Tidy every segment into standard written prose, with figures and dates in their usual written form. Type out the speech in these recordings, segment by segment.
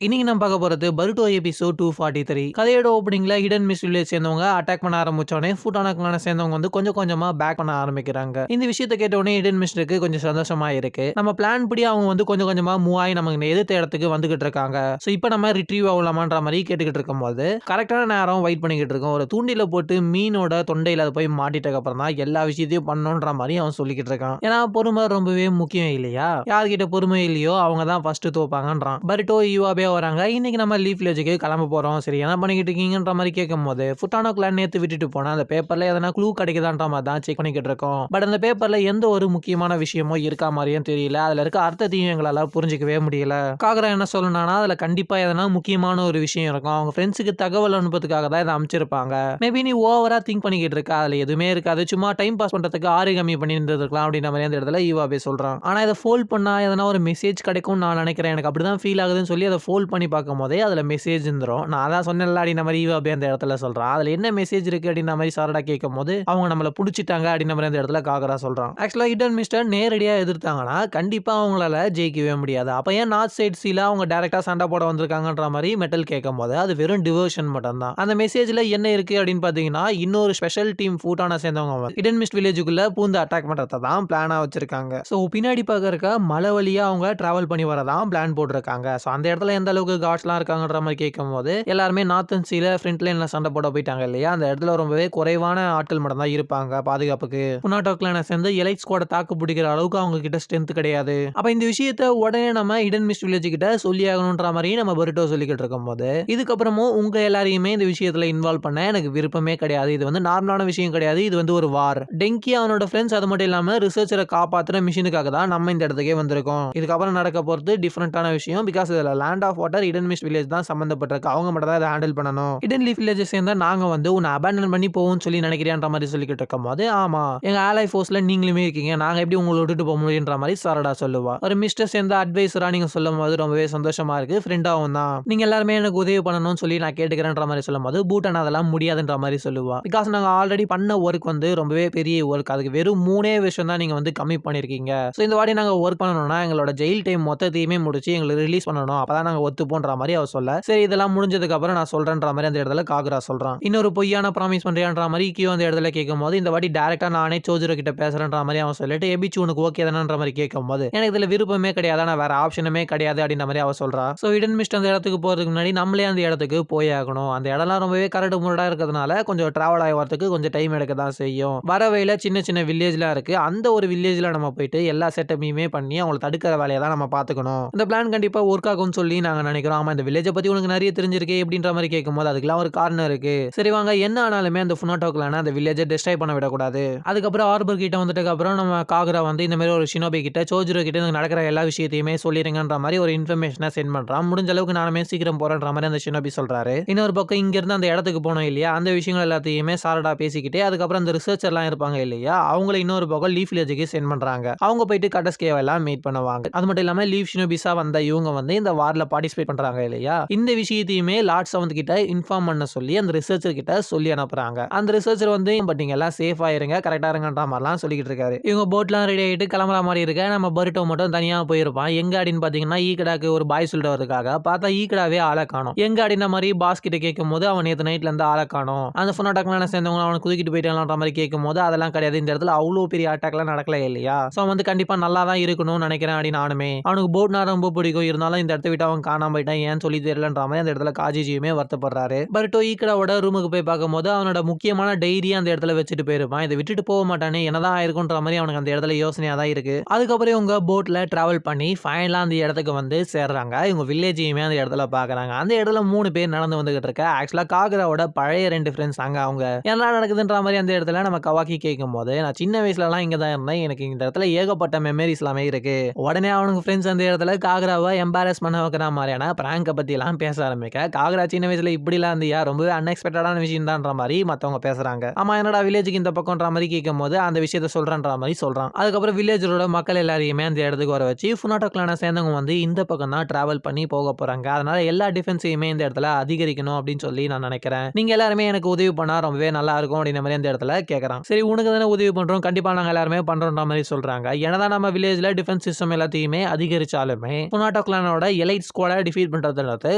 இன்னைக்கு நம்ம பார்க்க போறது பருட்டோ எபிசோட் 243. கதையோட ஓப்பனிங்ல ஹிடன் மிஸ் வில்லேஜ் சேர்ந்தவங்க அட்டாக் பண்ண ஆரம்பிச்சோடனே ஃபுட்டானா கிளானை சேர்ந்தவங்க வந்து கொஞ்சம் கொஞ்சமா பேக் பண்ண ஆரம்பிக்கிறாங்க. இந்த விஷயத்தை கேட்ட உடனே ஹிடன் மிஸ்டருக்கு கொஞ்சம் சந்தோஷமா இருக்கு. நம்ம பிளான் படி அவங்க வந்து கொஞ்சம் கொஞ்சமா மூவ் ஆகி நமக்கு எதிர்த்த இடத்துக்கு வந்துகிட்டு இருக்காங்க. ஸோ இப்போ நம்ம ரிட்ரீவ் ஆகலாமான்ற மாதிரி கேட்டுக்கிட்டு இருக்கும் போது கரெக்டான நேரம் வெயிட் பண்ணிக்கிட்டு இருக்கோம். ஒரு தூண்டில போட்டு மீனோட தொண்டையில அதை போய் மாட்டிட்டதுக்கு அப்புறம் தான் எல்லா விஷயத்தையும் பண்ணணுன்ற மாதிரி அவன் சொல்லிக்கிட்டு இருக்கான். ஏன்னா பொறுமை ரொம்பவே முக்கியம் இல்லையா? யார்கிட்ட பொறுமை இல்லையோ அவங்க தான் ஃபர்ஸ்ட் தோப்பாங்கன்றான். பருட்டோ ஈவாபே வராங்க. இன்னைக்கு நம்ம லீஃப் வில்லேஜுக்கு கிளம்ப போறோம். சரி என்ன பண்ணிக்கிட்டு இருக்கீங்கன்ற மாதிரி கேட்கும்போது ஃபுட்டானோ கிளான் நேத்து விட்டுட்டு போனா அந்த பேப்பர்ல எதனா க்ளூ கிடைக்குதான்ற மாதிரி தான் செக் பண்ணிக்கிட்டு இருக்கோம். பட் அந்த பேப்பர்ல எந்த ஒரு முக்கியமான விஷயமும் இருக்கா மாதிரியும் தெரியல. அதுல இருக்க அர்த்தத்தையும் எங்களால புரிஞ்சிக்கவே முடியல. காகரா என்ன சொல்லணும்னா அதுல கண்டிப்பா எதனா முக்கியமான ஒரு விஷயம் இருக்கும். அவங்க ஃப்ரெண்ட்ஸுக்கு தகவல் அனுப்புறதுக்காக தான் இதை அமைச்சிருப்பாங்க. மேபி நீ ஓவரா திங்க் பண்ணிக்கிட்டு இருக்க, அதுல எதுவுமே இருக்காது, சும்மா டைம் பாஸ் பண்றதுக்கு ஆரிகமி பண்ணி இருந்திருக்கலாம் அப்படின்ற மாதிரி அந்த இடத்துல ஈவாபே சொல்றான். ஆனா இதை ஃபோல்ட் பண்ணா எதனா ஒரு மெசேஜ் கிடைக்கும் நான் நினைக்கிறேன், எனக்கு அப்படிதான் ஃபீல் ஆகுதுன்னு சொல்லி அதை ஃபோல்ட் பண்ணி பார்க்கும்போதே அதில் மெசேஜ் இருந்துரும். நான் அதான் சொன்னேன்ல அப்படின்ற மாதிரி ஈவாபே அந்த இடத்துல சொல்கிறான். அதில் என்ன மெசேஜ் இருக்குது அப்படின்ற மாதிரி சாரடா கேட்கும் போது அவங்க நம்மளை பிடிச்சிட்டாங்க அப்படின்ற மாதிரி அந்த இடத்துல காகரா சொல்கிறான். ஆக்சுவலாக ஹிடன் மிஸ்டர் நேரடியாக எதிர்த்தாங்கன்னா கண்டிப்பாக அவங்களால ஜெயிக்கவே முடியாது. அப்போ ஏன் நார்த் சைட் சீல அவங்க டேரெக்டாக சண்டை போட வந்திருக்காங்கன்ற மாதிரி மெட்டல் கேட்கும் போது அது வெறும் டிவோஷன் மட்டும் தான். அந்த மெசேஜில் என்ன இருக்குது அப்படின்னு பார்த்தீங்கன்னா இன்னொரு ஸ்பெஷல் டீம் ஃபூட்டான சேர்ந்தவங்க ஹிடன் மிஸ்ட் வில்லேஜுக்குள்ளே பூந்து அட்டாக் பண்ணுறதை தான் பிளானாக வச்சிருக்காங்க. ஸோ பின்னாடி பார்க்கறக்க மலை வழியாக அவங்க டிராவல் பண்ணி வரதான் பிளான் போட்டிருக்காங்க. ஸோ அந்த இடத்துல எந்த அளவுக்கு காட்ஸ்லாம் இருக்காங்கன்ற மாதிரி கேட்கும்போது எல்லாருமே நார்த்தன் சீல ஃப்ரண்ட் லைன்ல சண்டை போட போயிட்டாங்க இல்லையா? அந்த இடத்துல ரொம்பவே குறைவான ஆட்கள் மட்டும் தான் இருப்பாங்க பாதுகாப்புக்கு. புனாட்டோ கிளானை சேர்ந்து எலைட் ஸ்குவாட தாக்கு பிடிக்கிற அளவுக்கு அவங்க கிட்ட ஸ்ட்ரென்த் கிடையாது. அப்ப இந்த விஷயத்த உடனே நம்ம ஹிடன் மிஸ்ட் வில்லேஜ் கிட்ட சொல்லி ஆகணும்ன்ற மாதிரி நம்ம பருட்டோ சொல்லிக்கிட்டு இருக்கும் போது இதுக்கப்புறமும் உங்க எல்லாரையுமே இந்த விஷயத்துல இன்வால்வ் பண்ண எனக்கு விருப்பமே கிடையாது. இது வந்து நார்மலான விஷயம் கிடையாது. இது வந்து ஒரு வார். டெங்கி அவனோட ஃப்ரெண்ட்ஸ் அது மட்டும் இல்லாம ரிசர்ச்சரை காப்பாத்துற மிஷினுக்காக தான் நம்ம இந்த இடத்துக்கே வந்திருக்கோம். இதுக்கப்புறம் நடக்க போறது டிஃபரெண்டான விஷயம். பிகாஸ் இதுல land of water hidden mist village தான் சம்பந்தப்பட்டிருக்கு. அவங்க மட்டும் தான் இதை ஹேண்டில் பண்ணணும். ஹிடன் லீஃப் வில்லேஜ் சேர்ந்தா நாங்க வந்து உன்னை அபேண்டன் பண்ணி போவோம்னு சொல்லி நினைக்கிறியான்ற மாதிரி சொல்லிக்கிட்டு இருக்கும் போது ஆமா எங்க ஆலை ஃபோர்ஸ்ல நீங்களுமே இருக்கீங்க, நாங்க எப்படி உங்களை விட்டுட்டு போக முடியுன்ற மாதிரி சாரடா சொல்லுவா. ஒரு மிஸ்டர் சேர்ந்த அட்வைசரா நீங்க சொல்லும் போது ரொம்பவே சந்தோஷமா இருக்கு. ஃப்ரெண்டாவும் தான் நீங்க எல்லாருமே எனக்கு உதவி பண்ணணும்னு சொல்லி நான் கேட்டுக்கிறேன்ற மாதிரி சொல்லும் போது பூட்டன் அதெல்லாம் முடியாதுன்ற மாதிரி சொல்லுவா. பிகாஸ் நாங்க ஆல்ரெடி பண்ண ஒர்க் வந்து ரொம்பவே பெரிய ஒர்க், அதுக்கு வெறும் 3 விஷயம் தான் நீங்க வந்து கம்மி பண்ணிருக்கீங்க. ஸோ இந்த வாட்டி நாங்க ஒர்க் பண்ணணும்னா எங்களோட ஜெயில் டைம் மொத்தத்தையுமே முடிச்சு எங்களுக்கு ரிலீஸ் பண்ணணும், அப்பதான் நாங்க ஒத்துப்போன்ற மாதிரி அவர் சொல்ல சரி இதெல்லாம் முடிஞ்சதுக்கு அப்புறம் நான் சொல்றேன்ற மாதிரி அந்த இடத்துல காகரா சொல்றான். இன்னொரு பொய்யான ப்ராமிஸ் பண்றியான்ற மாதிரி கியோ அந்த இடத்துல கேட்கும்போது இந்த வாட்டி டைரக்டா நானே சோஜிரோ கிட்ட பேசுறேன்ற மாதிரி அவன் சொல்லிட்டு எபிச்சு உனக்கு ஓகே தானன்ற மாதிரி கேட்கும்போது எனக்கு இதுல விருப்பமே கிடையாது, நான் வேற ஆப்ஷனுமே கிடையாது அப்படின்ற மாதிரி அவ சொல்றா. ஸோ ஹிடன் மிஸ்ட் அந்த இடத்துக்கு போறதுக்கு முன்னாடி நம்மளே அந்த இடத்துக்கு போய் ஆகணும். அந்த இடம்லாம் ரொம்பவே கரடு முரடா இருக்கிறதுனால கொஞ்சம் டிராவல் ஆகி வரதுக்கு கொஞ்சம் டைம் எடுக்க தான் செய்யும். வர வழியில சின்ன சின்ன வில்லேஜ்லாம் இருக்கு. அந்த ஒரு வில்லேஜ்ல நம்ம போயிட்டு எல்லா செட்டப்பையுமே பண்ணி அவங்களை தடுக்கிற வேலையை தான் நம்ம பார்த்துக்கணும். இந்த பிளான் கண்டிப்பா ஒர்க் ஆகும்னு சொல்லி நாங்க நினைக்கிறோம். ஆமா இந்த வில்லேஜை பத்தி உனக்கு நிறைய தெரிஞ்சிருக்கே அப்படின்ற மாதிரி கேட்கும்போது அதுக்கெல்லாம் ஒரு காரணம் இருக்கு. சரி வாங்க என்ன ஆனாலுமே அந்த ஃபுனாட்டோ கிளானை அந்த வில்லேஜை டிஸ்ட்ராய் பண்ண விடக்கூடாது. அதுக்கப்புறம் ஆர்பர் கிட்ட வந்துட்டதுக்கு அப்புறம் நம்ம காகரா வந்து இந்த மாதிரி ஒரு ஷினோபி கிட்ட சோஜிரோ கிட்ட நடக்கிற எல்லா விஷயத்தையுமே சொல்லிருங்கன்ற மாதிரி ஒரு இன்ஃபர்மேஷனை சென்ட் பண்றான். முடிஞ்ச அளவுக்கு நானுமே சீக்கிரம் போறேன்ற மாதிரி அந்த ஷினோபி சொல்றாரு. இன்னொரு பக்கம் இங்க இருந்து அந்த இடத்துக்கு போனோம் இல்லையா, அந்த விஷயங்கள் எல்லாத்தையுமே சாரடா பேசிக்கிட்டே அதுக்கப்புறம் அந்த ரிசர்ச்சர்லாம் இருப்பாங்க இல்லையா, அவங்கள இன்னொரு பக்கம் லீஃப் வில்லேஜுக்கு சென்ட் பண்றாங்க. அவங்க போயிட்டு கட்டஸ்கேவ் எல்லாம் மீட் பண்ணுவாங்க. அது மட்டும் இல்லாம லீஃப் ஷினோபிஸா வந்த இவங்க வந்து இந்த வார்ல பார்ட்டிசிபேட் பண்றாங்க இல்லையா, இந்த விஷயத்தையுமே லார்ட் செவன்த் கிட்ட இன்ஃபார்ம் பண்ண சொல்லி அந்த ரிசர்ச்சர் கிட்ட சொல்லி அனுப்புறாங்க. அந்த ரிசர்ச்சர் வந்து பட் நீங்க எல்லாம் சேஃபா இருங்க, கரெக்டா இருங்கன்ற மாதிரிலாம் சொல்லிக்கிட்டு இருக்காரு. இவங்க போட்லாம் ரெடி ஆகிட்டு கிளம்புற மாதிரி இருக்க நம்ம பருட்டோ மட்டும் தனியா போயிருப்பான். எங்க அப்படின்னு பாத்தீங்கன்னா ஈக்கடாக்கு ஒரு பாய் சொல்லிட்டு வரதுக்காக பார்த்தா ஈக்கடாவே ஆளை காணும். எங்க அப்படின்ற மாதிரி பாஸ் கிட்ட கேட்கும் போது அவன் நேற்று நைட்ல இருந்து ஆளை காணும், அந்த ஃபுனாட்டாக்லாம் சேர்ந்தவங்க அவனை குதிக்கிட்டு போயிட்டான்ற மாதிரி கேட்கும் போது அதெல்லாம் கிடையாது, இந்த இடத்துல அவ்வளோ பெரிய அட்டாக்லாம் நடக்கல இல்லையா, ஸோ வந்து கண்டிப்பா நல்லா தான் இருக்கணும்னு நினைக்கிறேன் அப்படின்னு நானுமே. அவனுக்கு போட்னா ரொம்ப பிடிக்கும், இருந்தாலும் இந்த இடத்த விட்டு அவன் காணாம போயிட்டான், ஏன்னு சொல்லி தெரியலன்ற மாதிரி அந்த இடத்துல காஜிஜியுமே வருத்தப்படுறாரு. பருட்டோ ஈக்கடாவோட ரூமுக்கு போய் பார்க்கும்போது அவனோட முக்கியமான டைரி அந்த இடத்துல வச்சுட்டு போயிருப்பான். இதை விட்டுட்டு போக மாட்டானே, என்னதான் ஆயிருக்குன்ற மாதிரி அவனுக்கு அந்த இடத்துல யோசனையா தான் இருக்கு. அதுக்கப்புறம் இவங்க போட்ல டிராவல் பண்ணி ஃபைனலா அந்த இடத்துக்கு வந்து சேர்றாங்க. இவங்க வில்லேஜையுமே அந்த இடத்துல பாக்குறாங்க. அந்த இடத்துல 3 பேர் நடந்து வந்துகிட்டு இருக்க. ஆக்சுவலா காகராவோட பழைய 2 ஃப்ரெண்ட்ஸ் அங்க அவங்க என்ன நடக்குதுன்ற மாதிரி அந்த இடத்துல நம்ம கவாக்கி கேட்கும் போது நான் சின்ன வயசுல எல்லாம் இங்க தான் இருந்தேன், எனக்கு இந்த இடத்துல ஏகப்பட்ட மெமரிஸ் எல்லாமே இருக்கு. உடனே அவனுக்கு ஃப்ரெண்ட்ஸ் அந்த இடத்துல காகராவை எம்பாரஸ் பண்ண வைக்கிற மாதிரியான பிராங்க பத்தி எல்லாம் பேச ஆரம்பிக்க, காகரா சின்ன வயசுல இப்படிலாம் இருந்தியா, ரொம்பவே அன்எக்ஸ்பெக்டடான விஷயம் தான்ற மாதிரி மத்தவங்க பேசுறாங்க. ஆமா என்னடா வில்லேஜுக்கு இந்த பக்கம்ன்ற மாதிரி கேட்கும் போது அந்த விஷயத்த சொல்றன்ற மாதிரி சொல்றான். அதுக்கப்புறம் வில்லேஜரோட மக்கள் எல்லாரையுமே அந்த இடத்துக்கு வர வச்சு ஃபுனாட்டோ கிளானை சேர்ந்தவங்க வந்து இந்த பக்கம் தான் டிராவல் பண்ணி போக போறாங்க. அதனால எல்லா டிஃபென்ஸையுமே இந்த இடத்துல அதிகரிக்கணும் அப்படின்னு சொல்லி நான் நினைக்கிறேன். நீங்க எல்லாருமே எனக்கு உதவி பண்ணா ரொம்பவே நல்லா இருக்கும் அப்படின்ற மாதிரி அந்த இடத்துல கேட்கறான். சரி உனக்கு தானே உதவி பண்றோம், கண்டிப்பா நாங்க எல்லாருமே பண்றோம்ன்ற மாதிரி சொல்றாங்க. என்னதான் நம்ம வில்லேஜ்ல டிஃபென்ஸ் சிஸ்டம் எல்லாத்தையுமே அதிகரிச்சாலுமே ஃபுனாட்டோ கிளானோட எலைட் ஸ்குவாட் ஸ்குவாட டிஃபீட் பண்றதுன்றது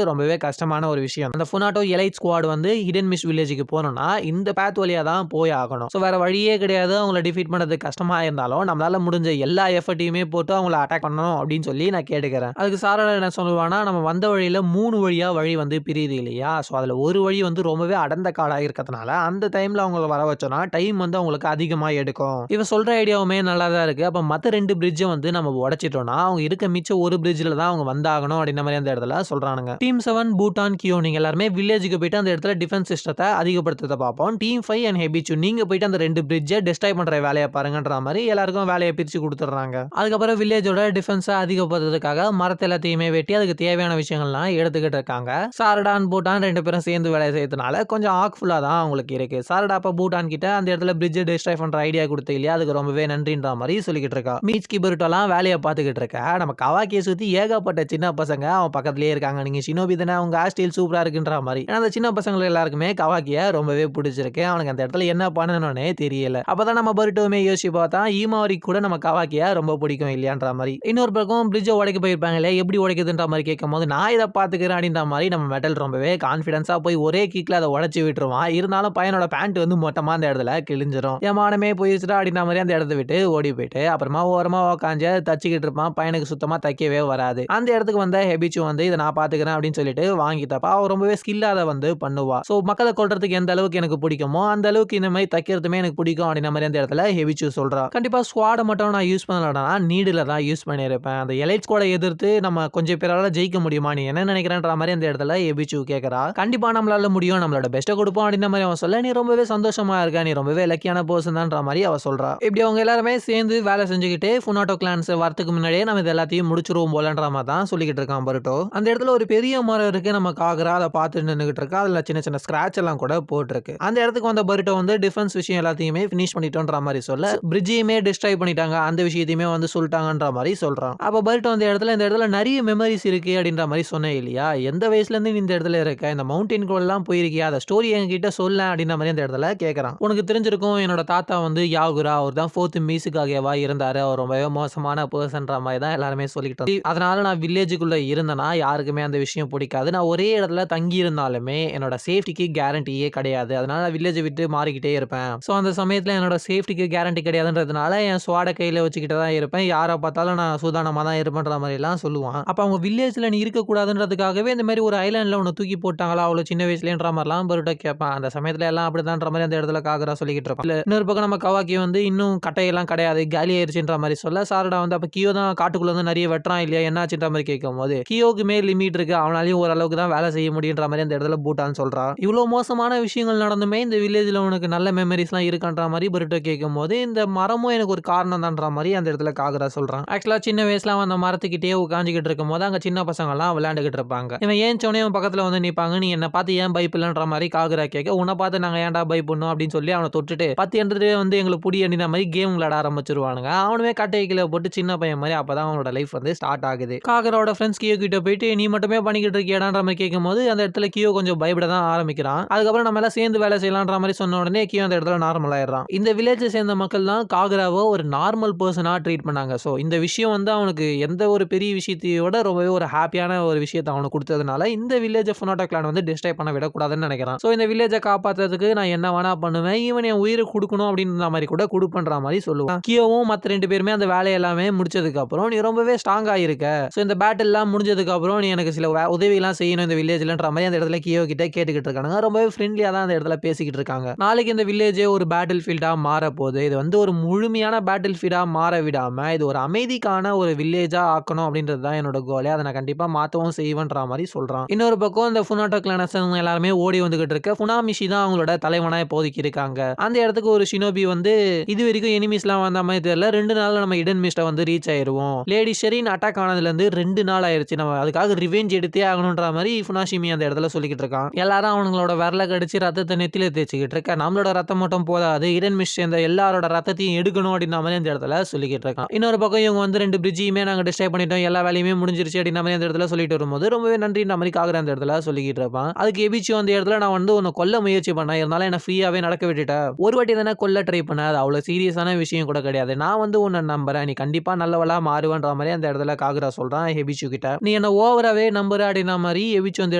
ரொம்பவே கஷ்டமான ஒரு விஷயம். அந்த ஃபுனாட்டோ எலைட் ஸ்குவாட் வந்து ஹிடன் மிஸ்ட் வில்லேஜுக்கு போகணும்னா இந்த பாத் வழியா தான் போய் ஆகணும். ஸோ வேற வழியே கிடையாது. அவங்கள டிஃபீட் பண்றது கஷ்டமா இருந்தாலும் நம்மளால முடிஞ்ச எல்லா எஃபர்ட்டையுமே போட்டு அவங்கள அட்டாக் பண்ணணும் அப்படின்னு சொல்லி நான் கேட்டுக்கிறேன். அதுக்கு சாரா என்ன சொல்லுவானா, நம்ம வந்த வழியில 3 வழி வந்து பிரியுது இல்லையா? ஸோ அதுல ஒரு வழி வந்து ரொம்பவே அடர்ந்த காடா இருக்கிறதுனால அந்த டைம்ல அவங்கள வர வச்சோம்னா டைம் வந்து அவங்களுக்கு அதிகமா எடுக்கும். இவ சொல்ற ஐடியாவுமே நல்லா தான் இருக்கு. அப்ப மத்த 2 பிரிட்ஜை வந்து நம்ம உடைச்சிட்டோம்னா அவங்க இருக்க மிச்சம் ஒரு பிரிட்ஜ்ல தான் அவங்க வந்தாகணும் அப்படின்ற மாதிரி அந்த இடத்துல சொல்றானுங்க. டீம் 7 பூட்டான் கியோ நீங்க எல்லாருமே வில்லேஜுக்கு போயிட்டு அந்த இடத்துல டிஃபென்ஸ் சிஸ்டத்தை அதிகப்படுத்த பார்ப்போம். டீம் 5 அண்ட் ஹெபிச்சு நீங்க போயிட்டு அந்த 2 பிரிட்ஜை டெஸ்ட்ராய் பண்ற வேலையை பாருங்கன்ற மாதிரி எல்லாருக்கும் வேலையை பிரிச்சு கொடுத்துறாங்க. அதுக்கப்புறம் வில்லேஜோட டிஃபென்ஸை அதிகப்படுத்துறதுக்காக மரத்தை எல்லாத்தையுமே வெட்டி அதுக்கு தேவையான விஷயங்கள்லாம் எடுத்துக்கிட்டு இருக்காங்க. சாரடான் பூட்டான் 2 பேரும் சேர்ந்து வேலை செய்யறதுனால கொஞ்சம் ஆக்ஃபுல்லா தான் அவங்களுக்கு இருக்கு. சாரடா அப்ப பூட்டான் கிட்ட அந்த இடத்துல பிரிட்ஜ் டெஸ்ட்ராய் பண்ற ஐடியா கொடுத்து இல்லையா, அதுக்கு ரொம்பவே நன்றின்ற மாதிரி சொல்லிக்கிட்டு இருக்கா. மீச்கி பருட்டோலாம் வேலையை பார்த்துக்கிட்டு இருக்க. நம்ம கவாக்கியை சுத்தி ஏகப்பட்ட சின்ன பசங்க அவன் பக்கத்துலயே இருக்காங்க. நீங்க ஷினோபி தானே, உங்க ஹேர்ஸ்டைல் சூப்பரா இருக்குன்ற மாதிரி. ஏன்னா அந்த சின்ன பசங்க எல்லாருக்குமே கவாக்கிய ரொம்பவே பிடிச்சிருக்கு. அவனுக்கு அந்த இடத்துல என்ன பண்ணணும்னே தெரியல. அப்பதான் நம்ம பருட்டோமே யோசிச்சு பார்த்தா ஈமாவரி கூட நம்ம கவாக்கிய ரொம்ப பிடிக்கும் இல்லையான்ற மாதிரி. இன்னொரு பக்கம் பிரிட்ஜை உடைக்க போயிருப்பாங்களே, எப்படி உடைக்குதுன்ற மாதிரி கேட்கும் போது நான் இதை பாத்துக்கிறேன் அப்படின்ற மாதிரி நம்ம மெட்டல் ரொம்பவே கான்பிடன்ஸா போய் ஒரே கிக்ல அதை உடைச்சு விட்டுருவான். இருந்தாலும் பையனோட பேண்ட் வந்து மொத்தமா அந்த இடத்துல கிழிஞ்சிரும். ஏமானமே போயிடுச்சுடா அப்படின்ற மாதிரி அந்த இடத்த விட்டு ஓடி போயிட்டு அப்புறமா ஓரமா உக்காந்து தச்சுக்கிட்டு இருப்பான். பையனுக்கு சுத்தமா தைக்கவே வராது. அந்த இடத்துக்கு வந்த ஹெபிச்சு வந்து இதை நான் பாத்துக்கிறேன் அப்படின்னு சொல்லிட்டு வாங்கிட்டப்ப அவ ரொம்பவே ஸ்கில்லா அதை வந்து பண்ணுவா. சோ மக்களை கொல்றதுக்கு எந்த அளவுக்கு எனக்கு பிடிக்குமோ அந்த அளவுக்கு இந்த மாதிரி தைக்கிறதுமே எனக்கு பிடிக்கும் அப்படின்ற மாதிரி அந்த இடத்துல ஹெபிச்சு சொல்றா. கண்டிப்பா ஸ்குவாட மட்டும் நான் யூஸ் பண்ணலடா, நீடுல தான் யூஸ் பண்ணிருப்பேன். அந்த எலைட் ஸ்குவாட எதிர்த்து நம்ம கொஞ்சம் பேரால ஜெயிக்க முடியுமா, நீ என்ன நினைக்கிறேன்ற மாதிரி அந்த இடத்துல ஹெபிச்சு கேட்கறா. கண்டிப்பா நம்மளால முடியும், நம்மளோட பெஸ்ட்டை கொடுப்போம் அப்படின்ற மாதிரி அவன் சொல்ல, நீ ரொம்பவே சந்தோஷமா இருக்க, நீ ரொம்பவே லக்கியான பர்சன் தான்ற மாதிரி அவ சொல்றா. இப்படி அவங்க எல்லாருமே சேர்ந்து வேலை செஞ்சுக்கிட்டு ஃபுனாட்டோ கிளான்ஸ் வரதுக்கு முன்னாடியே நம்ம இது எல்லாத்தையும் முடிச்சிருவோம் போலன்ற மாதிரி தான் சொல்லிக்கிட்டு இருக்கான் பருட்டோ. அந்த இடத்துல ஒரு பெரிய மரம் இருக்கு, நம்ம காகரா அதை பார்த்து நின்றுகிட்டு இருக்கா. அதுல சின்ன சின்ன ஸ்கிராட்ச் எல்லாம் கூட போட்டிருக்கு. அந்த இடத்துக்கு வந்த பருட்டோ வந்து டிஃபென்ஸ் விஷயம் எல்லாத்தையுமே ஃபினிஷ் பண்ணிட்டோன்ற மாதிரி சொல்ல, பிரிட்ஜையுமே டிஸ்ட்ராய் பண்ணிட்டாங்க, அந்த விஷயத்தையுமே வந்து சொல்லிட்டாங்கன்ற மாதிரி சொல்றான். அப்ப பருட்டோ இந்த இடத்துல நிறைய மெமரிஸ் இருக்கு அப்படின்ற மாதிரி சொன்னேன் இல்லையா, எந்த வயசுல இருந்து இந்த இடத்துல இருக்க, இந்த மவுண்டன் கோல்லாம் போயிருக்கியா, அந்த ஸ்டோரி என்கிட்ட சொல்ல அப்படின்ற மாதிரி அந்த இடத்துல கேட்கறான். உனக்கு தெரிஞ்சிருக்கும் என்னோட தாத்தா வந்து யாகுரா, அவர் தான் 4th மீசுக்காகவா இருந்தாரு, அவர் ரொம்பவே மோசமான பர்சன்ற மாதிரி தான் எல்லாருமே சொல்லிக்கிட்டு. அதனால நான் வில்லேஜுக்குள்ள இருந்தேன்னா யாருக்குமே அந்த விஷயம் பிடிக்காது. நான் ஒரே இடத்துல தங்கி இருந்தாலுமே என்னோட சேஃப்டிக்கு கேரண்டியே கிடையாது. அதனால நான் வில்லேஜை விட்டு மாறிக்கிட்டே இருப்பேன். ஸோ அந்த சமயத்தில் என்னோட சேஃப்டிக்கு கேரண்டி கிடையாதுன்றதுனால என் ஸ்வாட கையில் வச்சுக்கிட்டு தான் இருப்பேன். யாரை பார்த்தாலும் நான் சூதானமாக தான் இருப்பேன்ற மாதிரிலாம் சொல்லுவான். அப்போ அவங்க வில்லேஜில் நீ இருக்கக்கூடாதுன்றதுக்காகவே இந்த மாதிரி ஒரு ஐலாண்டில் உன்னை தூக்கி போட்டாங்களா அவ்வளோ சின்ன வயசுலேன்ற மாதிரிலாம் பருட்டோ கேட்பான். அந்த சமயத்தில் எல்லாம் அப்படிதான்ற மாதிரி அந்த இடத்துல காகரா சொல்லிக்கிட்டு இருப்பான். இன்னொரு பக்கம் நம்ம கவாக்கி வந்து இன்னும் கட்டையெல்லாம் கிடையாது, காலி ஆயிடுச்சுன்ற மாதிரி சொல்ல, சாரடா வந்து அப்போ கியோ தான் காட்டுக்குள்ள வந்து நிறைய வெட்டுறான் இல்லையா, என்னாச்சுன்ற மாதிரி கேட்கும் போது கியோக்கு மேல் லிமிட் இருக்கு, அவனாலையும் ஓரளவுக்கு தான் வேலை செய்ய முடியுன்ற மாதிரி அந்த இடத்துல பூட்டான்னு சொல்றான். இவ்வளோ மோசமான விஷயங்கள் நடந்துமே இந்த வில்லேஜில் உனக்கு நல்ல மெமரிஸ்லாம் இருக்குன்ற மாதிரி பருட்டோ கேட்கும் போது, இந்த மரமும் எனக்கு ஒரு காரணம் தான்ற மாதிரி அந்த இடத்துல காகரா சொல்றான். ஆக்சுவலாக சின்ன வயசுல அந்த மரத்துக்கிட்டே உட்காந்துக்கிட்டு இருக்கும் போது அங்கே சின்ன பசங்கள்லாம் விளையாண்டுக்கிட்டு இருப்பாங்க. இவன் ஏன் சொன்னே அவன் பக்கத்தில் வந்து நிற்பாங்க. நீ என்னை பார்த்து ஏன் பயப்பில்லைன்ற மாதிரி காகரா கேட்க, உன்னை பார்த்து நாங்கள் ஏன்டா பயப்படணும் அப்படின்னு சொல்லி அவனை தொட்டுட்டு 10 என்றது வந்து எங்களுக்கு புடி அப்படின்ற மாதிரி கேம் விளையாட ஆரம்பிச்சிருவானுங்க. அவனுமே கட்டை கீழே போட்டு சின்ன பையன் மாதிரி அப்பதான் அவனோட லைஃப் வந்து ஸ்டார்ட் ஆகுது. காகரோட ஃப்ரெண்ட்ஸ் கியோ கிட்ட போயிட்டு நீ மட்டுமே பண்ணிக்கிட்டு இருக்கியாடான்ற மாதிரி கேட்கும் போது அந்த இடத்துல கியோ கொஞ்சம் பயப்பட தான் ஆரம்பிக்கிறான். அதுக்கப்புறம் நம்ம எல்லாம் சேர்ந்து வேலை செய்யலான்ற மாதிரி சொன்ன உடனே கியோ அந்த இடத்துல நார்மல் ஆயிடுறான். இந்த வில்லேஜை சேர்ந்த மக்கள் தான் காகராவை ஒரு நார்மல் பர்சனா ட்ரீட் பண்ணாங்க. ஸோ இந்த விஷயம் வந்து அவனுக்கு எந்த ஒரு பெரிய விஷயத்தையோட ரொம்பவே ஒரு ஹாப்பியான ஒரு விஷயத்தை அவனுக்கு கொடுத்ததுனால இந்த வில்லேஜை ஃபுனாட்டோ கிளான் வந்து டிஸ்ட்ராய் பண்ண விடக்கூடாதுன்னு நினைக்கிறான். ஸோ இந்த வில்லேஜை காப்பாற்றுறதுக்கு நான் என்ன வேணா பண்ணுவேன், ஈவன் என் உயிரை கொடுக்கணும் அப்படின்ற மாதிரி கூட கொடுப்பன்ற மாதிரி சொல்லுவான். கியோவும் மற்ற 2 பேருமே அந்த வேலை எல்லாமே முடிச்சதுக்கு அப்புறம் நீ ரொம்பவே ஸ்ட்ராங் ஆயிருக்க, ஸோ இந்த பேட்டில் எல்லாம் முடிஞ்சதுக்கு அப்புறம் நீ எனக்கு சில உதவிலாம் செய்யணும் இந்த வில்லேஜ்லன்ற மாதிரி அந்த இடத்துல கியோ கிட்ட கேட்டுக்கிட்டு இருக்காங்க. ரொம்பவே ஃப்ரெண்ட்லியா தான் அந்த இடத்துல பேசிக்கிட்டு இருக்காங்க. நாளைக்கு இந்த வில்லேஜே ஒரு பேட்டில் ஃபீல்டா மாற போகுது. இது வந்து ஒரு முழுமையான பேட்டில் ஃபீல்டா மாற விடாம இது ஒரு அமைதிக்கான ஒரு வில்லேஜா ஆக்கணும் அப்படின்றது தான் என்னோட கோலே. அதை நான் கண்டிப்பா மாத்தவும் செய்வேன்ற மாதிரி சொல்றான். இன்னொரு பக்கம் இந்த ஃபுனாட்டோ கிளானஸ் எல்லாருமே ஓடி வந்துகிட்டு இருக்க. ஃபுனாமிஷி தான் அவங்களோட தலைவனா இப்போதைக்கு இருக்காங்க. அந்த இடத்துக்கு ஒரு ஷினோபி வந்து இது வரைக்கும் எனிமீஸ்லாம் வந்த மாதிரி தெரியல, 2 நாள்ல நம்ம இடன் மிஸ்ட வந்து ரீச் ஆயிருவோம். லேடி ஷெரின் அட்டாக் ஆனதுல இருந்து 2 நாள் ஆயிருச்சு, நம்ம அதுக்காக ரிவெஞ்ச் எடுத்தே ஆகணும்ன்ற மாதிரி ஃபுனாஷிமி அந்த இடத்துல சொல்லிக்கிட்டு இருக்கான். எல்லாரும் அவங்களோட விரல கடிச்சு ரத்தத்தை நெத்தில தேய்ச்சிக்கிட்டு இருக்க. நம்மளோட ரத்தம் மட்டும் போதாது, இடன் மிஸ் சேர்ந்த எல்லாரோட ரத்தத்தையும் எடுக்கணும் அப்படின்ற மாதிரி அந்த இடத்துல சொல்லிக்கிட்டு இருக்கான். இன்னொரு பக்கம் இவங்க வந்து 2 பிரிட்ஜையுமே நாங்க டிஸ்ட்ராய் பண்ணிட்டோம், எல்லா வேலையுமே முடிஞ்சிருச்சு அப்படின்ற மாதிரி அந்த இடத்துல சொல்லிட்டு வரும்போது ரொம்பவே நன்றின்ற மாதிரி காகரா அந்த இடத்துல சொல்லிக்கிட்டு இருப்பான். அதுக்கு எபிச்சு அந்த இடத்துல நான் வந்து உன்னை கொல்ல முயற்சி பண்ணேன், இருந்தாலும் என்ன ஃப்ரீயாவே நடக்க விட்டுட்டேன், ஒரு வாட்டி தானே கொல்ல ட்ரை பண்ண, அது அவ்வளவு சீரியஸான விஷயம் கூட கிடையாது, நான் வந்து உன்னை நம்புறேன், நீ கண்டிப்பா நல்லவளா மாறுவன்ற மாதிரி அந்த இடத்துல காகரா சொல்றான் ஹெபிச்சு கிட்ட. நீ என்ன ஓவராவே நம்புற அப்படின்ற மாதிரி எவிச்சு வந்து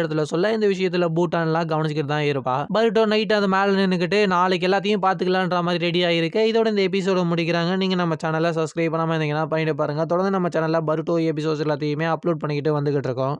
இடத்துல சொல்ல இந்த விஷயத்துல பூட்டான்லாம் கவனிச்சுக்கிட்டு தான் இருப்பா. பருட்டோ நைட் அது மேல நின்னுக்கிட்டு நாளைக்கு எல்லாத்தையும் பாத்துக்கலான்ற மாதிரி ரெடி ஆயிருக்கு. இதோட இந்த எபிசோட முடிக்கிறாங்க. நீங்க நம்ம சேனலை சப்ஸ்கிரைப் பண்ணாம இருந்தீங்கன்னா பண்ணிட்டு பாருங்க. தொடர்ந்து நம்ம சேனல்ல பருட்டோ எபிசோட்ஸ் எல்லாத்தையுமே அப்லோட் பண்ணிக்கிட்டு வந்துகிட்டு இருக்கோம்.